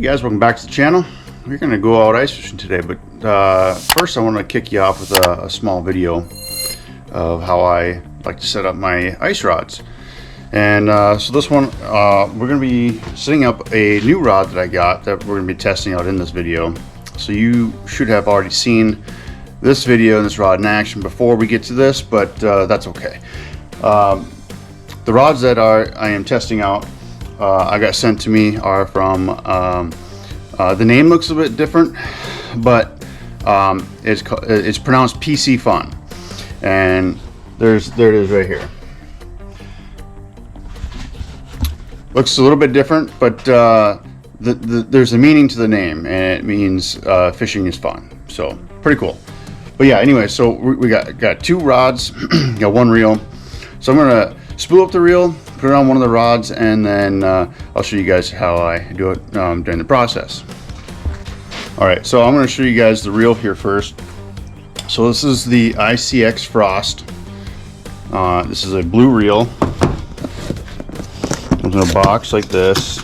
guys, welcome back to the channel. We're going to go out ice fishing today, but first I want to kick you off with a small video of how I like to set up my ice rods. And so this one, we're going to be setting up a new rod that I got that we're going to be testing out in this video. So you should have already seen this video and this rod in action before we get to this, but that's okay. The rods that I am testing out, I got sent to me are from, the name looks a bit different, but it's pronounced Piscifun, and there it is right here. Looks a little bit different, but there's a meaning to the name, and it means fishing is fun. So pretty cool. But yeah, anyway, so we got two rods, got one reel. So I'm gonna spool up the reel, put it on one of the rods, and then I'll show you guys how I do it during the process. All right, so I'm gonna show you guys the reel here first. So this is the ICX Frost. This is a blue reel. Comes in a box like this.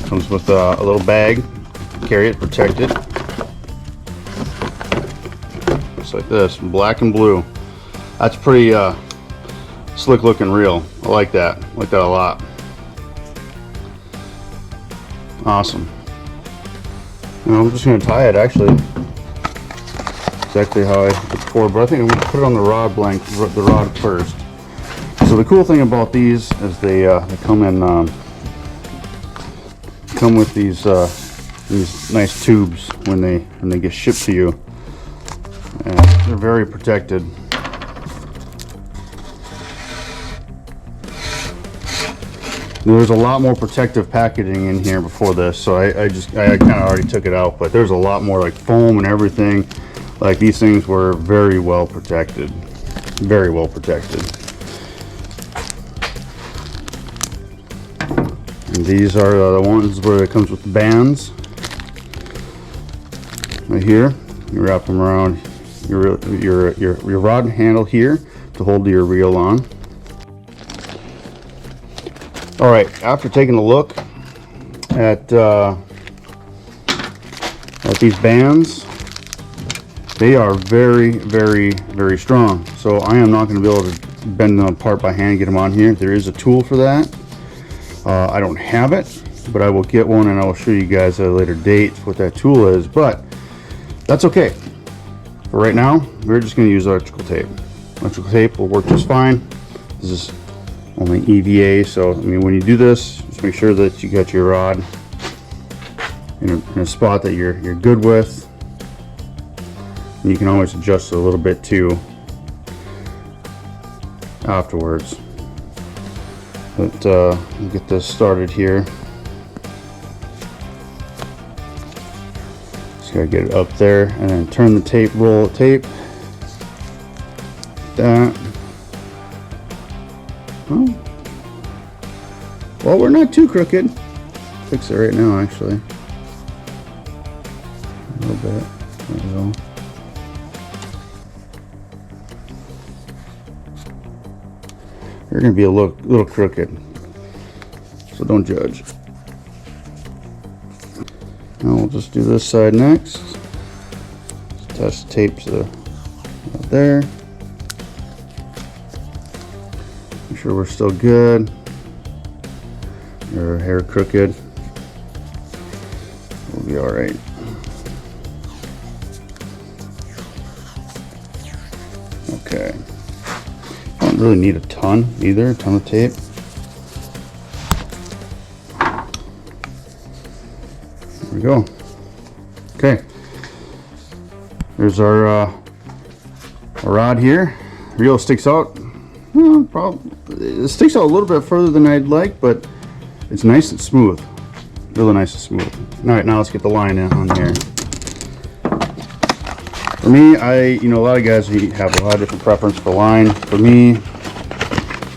Comes with a little bag. Carry it, protect it. Just like this, black and blue. That's pretty slick looking reel. I like that. I like that a lot. Awesome. Now I'm just going to tie it actually. Exactly how I did before, but I think I'm going to put it on the rod first. So the cool thing about these is they come in come with these nice tubes when they get shipped to you, and they're very protected. There's a lot more protective packaging in here before this, so I kind of already took it out, but there's a lot more like foam and everything. Like these things were very well protected, very well protected. And these are the ones where it comes with the bands. Right here, you wrap them around your rod handle here to hold your reel on. All right, after taking a look at these bands, they are very, very, very strong. So I am not going to be able to bend them apart by hand and get them on here. There is a tool for that. I don't have it, but I will get one and I will show you guys at a later date what that tool is, but that's okay. For right now, we're just going to use electrical tape. Electrical tape will work just fine. This is only EVA, so I mean, when you do this, just make sure that you got your rod in a spot that you're good with. And you can always adjust it a little bit too afterwards. But we'll get this started here. Just gotta get it up there and then turn the tape, roll the tape. That. Well, we're not too crooked. Fix it right now, actually. A little bit. There we go. They're going to be a little crooked, so don't judge. Now we'll just do this side next. Just attach the tape to right there. Make sure we're still good. Your hair crooked. We'll be all right. Okay. I don't really need a ton either, a ton of tape. There we go. Okay. There's our rod here. Reel sticks out. Well, it sticks out a little bit further than I'd like, but it's nice and smooth. Really nice and smooth. All right, now let's get the line on here. For me, a lot of guys have a lot of different preference for line. For me,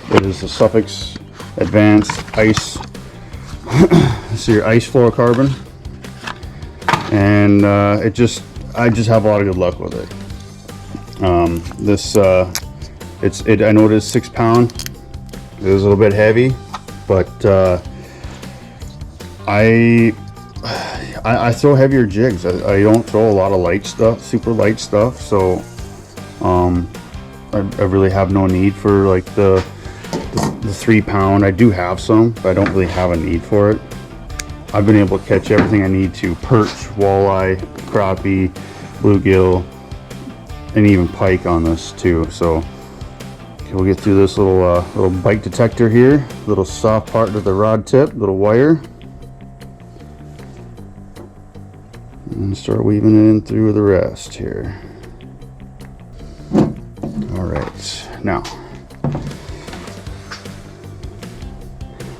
it is the Suffix Advanced Ice. This is your ice fluorocarbon, and I just have a lot of good luck with it. This I know it is 6 pound. It is a little bit heavy, but I throw heavier jigs. I don't throw a lot of light stuff, super light stuff, so I really have no need for like the 3 pound. I do have some, but I don't really have a need for it. I've been able to catch everything I need to: perch, walleye, crappie, bluegill, and even pike on this too. So okay, we'll get through this little bite detector here, little soft part of the rod tip, little wire, and start weaving it in through the rest here. All right, now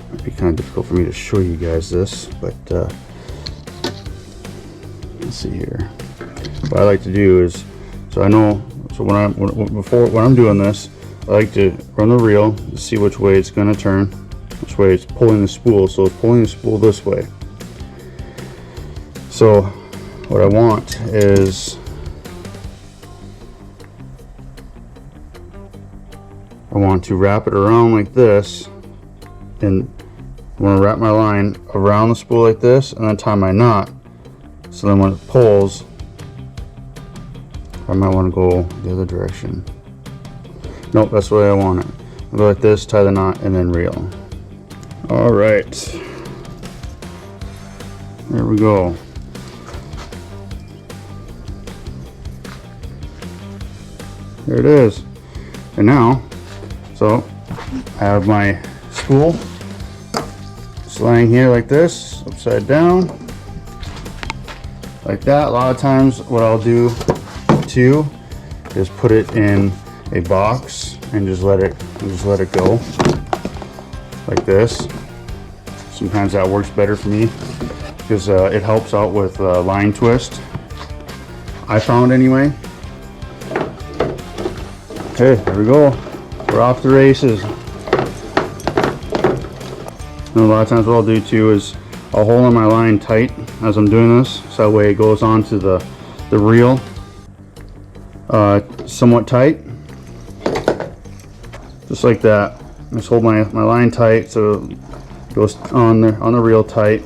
might be kind of difficult for me to show you guys this, but let's see here. What I like to do is, so I know, so when I'm doing this, I like to run the reel to see which way it's going to turn, which way it's pulling the spool. So it's pulling the spool this way. So what I want is, I want to wrap it around like this, and I want to wrap my line around the spool like this, and then tie my knot. So then when it pulls, I might want to go the other direction. Nope, that's the way I want it. I'll go like this, tie the knot, and then reel. All right, there we go. There it is. And now, so I have my spool just laying here like this, upside down, like that. A lot of times what I'll do too is put it in a box and just let it go like this. Sometimes that works better for me because it helps out with line twist, I found anyway. Okay, there we go. We're off the races. And a lot of times what I'll do too is I'll hold on my line tight as I'm doing this, so that way it goes onto the reel somewhat tight, just like that. Just hold my line tight so it goes on the reel tight.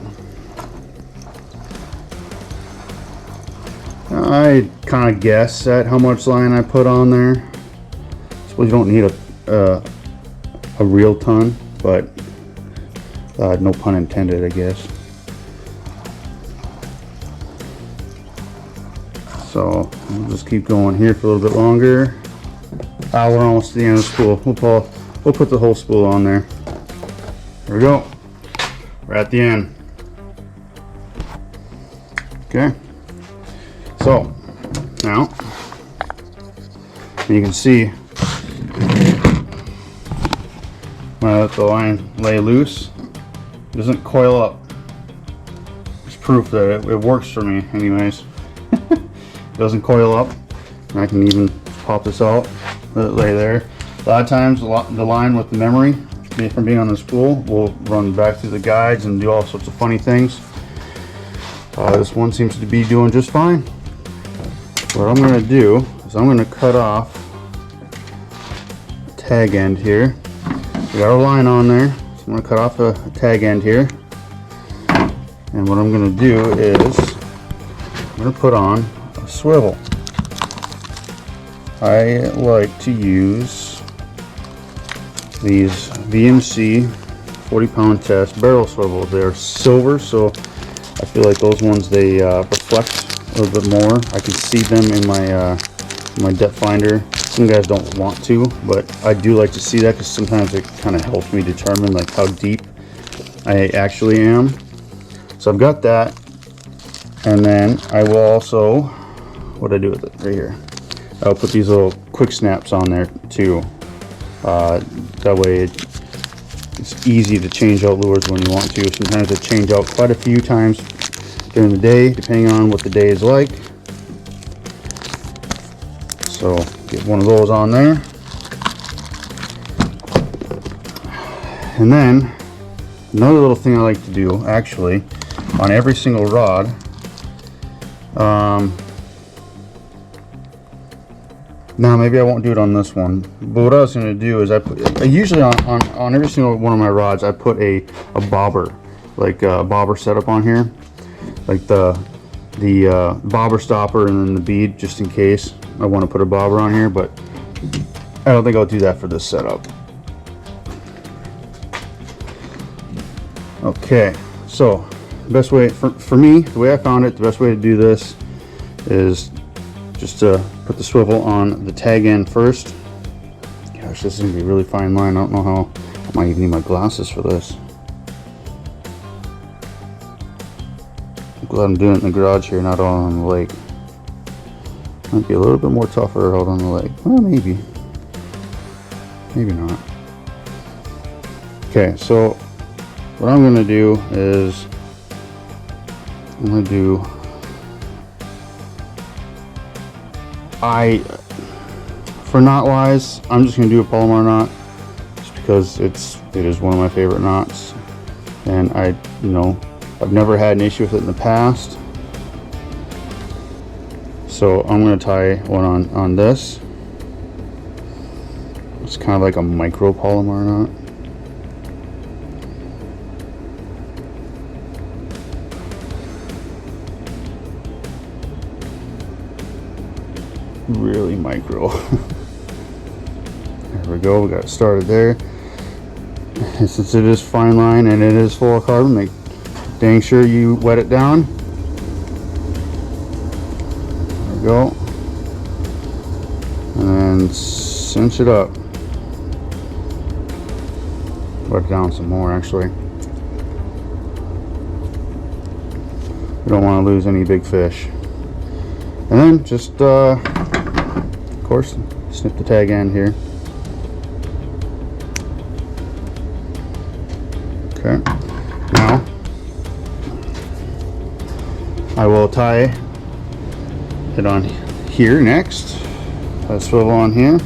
I kind of guess at how much line I put on there. I suppose you don't need a real ton, but no pun intended, I guess. So we'll just keep going here for a little bit longer. We're almost to the end of the spool. We'll put the whole spool on there. There we go. We're at the end. Okay. So now you can see when I let the line lay loose, it doesn't coil up. It's proof that it works for me anyways. It doesn't coil up, and I can even pop this out, let it lay there. A lot of times the line with the memory from being on the spool will run back through the guides and do all sorts of funny things. This one seems to be doing just fine. What I'm going to do is I'm going to cut off the tag end here. We got our line on there, so I'm going to cut off a tag end here. And what I'm going to do is I'm going to put on a swivel. I like to use these VMC 40-pound test barrel swivels. They're silver, so I feel like those ones, they reflect a little bit more. I can see them in my depth finder. Some guys don't want to, but I do like to see that because sometimes it kind of helps me determine like how deep I actually am. So I've got that, and then I will also, what do I do with it right here? I'll put these little quick snaps on there too. That way it's easy to change out lures when you want to. Sometimes I change out quite a few times during the day, depending on what the day is like. So get one of those on there. And then another little thing I like to do, actually, on every single Now maybe I won't do it on this one, but what I was going to do is I usually on every single one of my rods I put a bobber, like a bobber setup on here, like the bobber stopper and then the bead, just in case I want to put a bobber on here, but I don't think I'll do that for this setup. Okay, so best way for me, the way I found it, the best way to do this is just to put the swivel on the tag end first. Gosh, this is gonna be a really fine line. I don't know how. I might even need my glasses for this. I'm glad I'm doing it in the garage here, not out on the lake. Might be a little bit more tougher out on the lake. Well, maybe. Maybe not. Okay, so what I'm gonna do is for knot wise, I'm just gonna do a Palomar knot, just because it is one of my favorite knots, and I've never had an issue with it in the past. So I'm gonna tie one on this. It's kind of like a micro Palomar knot. Really micro. There we go, we got it started there. And since it is fine line and it is fluorocarbon, make dang sure you wet it down. There we go. And then cinch it up. Wet it down some more, actually. We don't want to lose any big fish. And then just of course, snip the tag end here. Okay, now I will tie it on here next. Tie the swivel on here.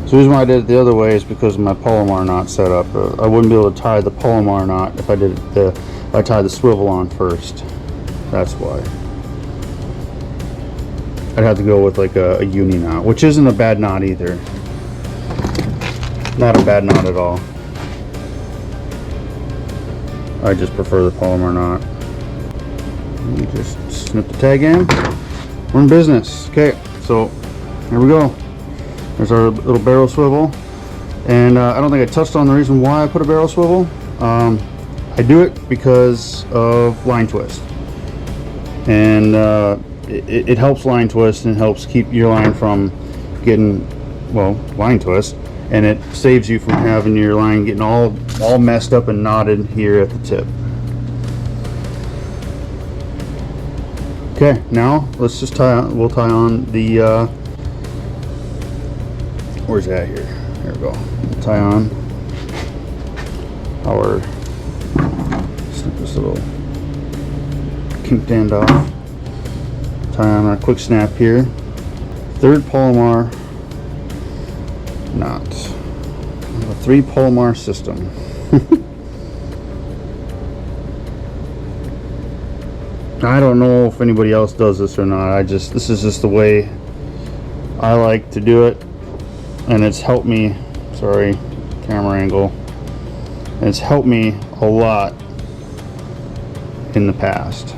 The reason why I did it the other way is because of my Palomar knot setup. I wouldn't be able to tie the Palomar knot if I did it if I tied the swivel on first. That's why. I'd have to go with like a uni knot, which isn't a bad knot either. Not a bad knot at all. I just prefer the Palomar knot. You just snip the tag in. We're in business. Okay, so here we go. There's our little barrel swivel, and I don't think I touched on the reason why I put a barrel swivel. I do it because of line twist, and it helps line twist and helps keep your line from getting, well, line twist, and it saves you from having your line getting all messed up and knotted here at the tip. Okay, now let's just we'll tie on the where's that here? There we go. We'll tie on our, snip this little kink end off. Tie on our quick snap here. Third Palomar knot. A 3 Palomar system. I don't know if anybody else does this or not. This is just the way I like to do it. And it's helped me, sorry, camera angle, and it's helped me a lot in the past.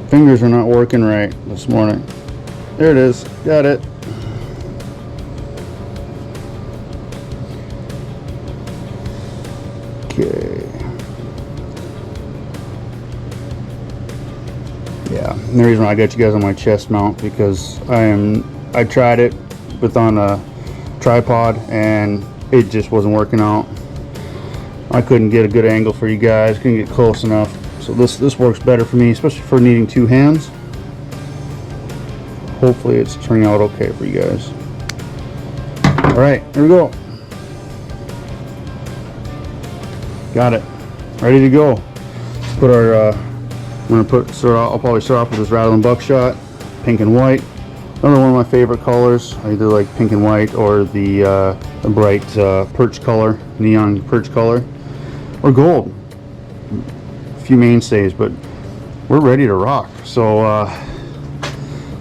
Fingers are not working right this morning. There it is, got it. Okay. Yeah, and the reason why I got you guys on my chest mount, because I tried it with on a tripod and it just wasn't working out. I couldn't get a good angle for you guys, couldn't get close enough. So this works better for me, especially for needing 2 hands. Hopefully it's turning out okay for you guys. All right, here we go. Got it, ready to go. Let's put our I'll probably start off with this rattling buckshot, pink and white. Another one of my favorite colors. I either like pink and white or the bright perch color, neon perch color, or gold. few mainstays, but we're ready to rock. So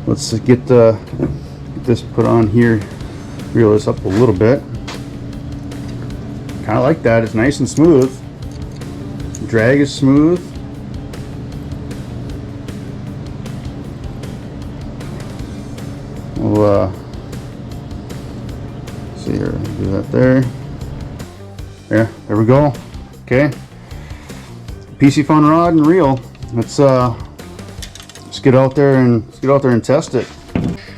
let's get this put on here, reel this up a little bit. Kind of like that. It's nice and smooth. Drag is smooth. We'll see here, do that there. There we go. Okay, Piscifun rod and reel. Let's get out there and test it.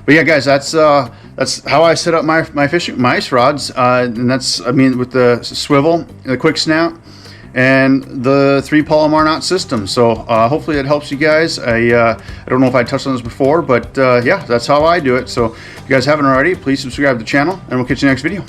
But yeah, guys, that's how I set up my ice rods, and that's, I mean, with the swivel, the quick snap, and the 3 Palomar knot system. So hopefully it helps you guys. I don't know if I touched on this before, but yeah, that's how I do it. So if you guys haven't already, please subscribe to the channel, and we'll catch you next video.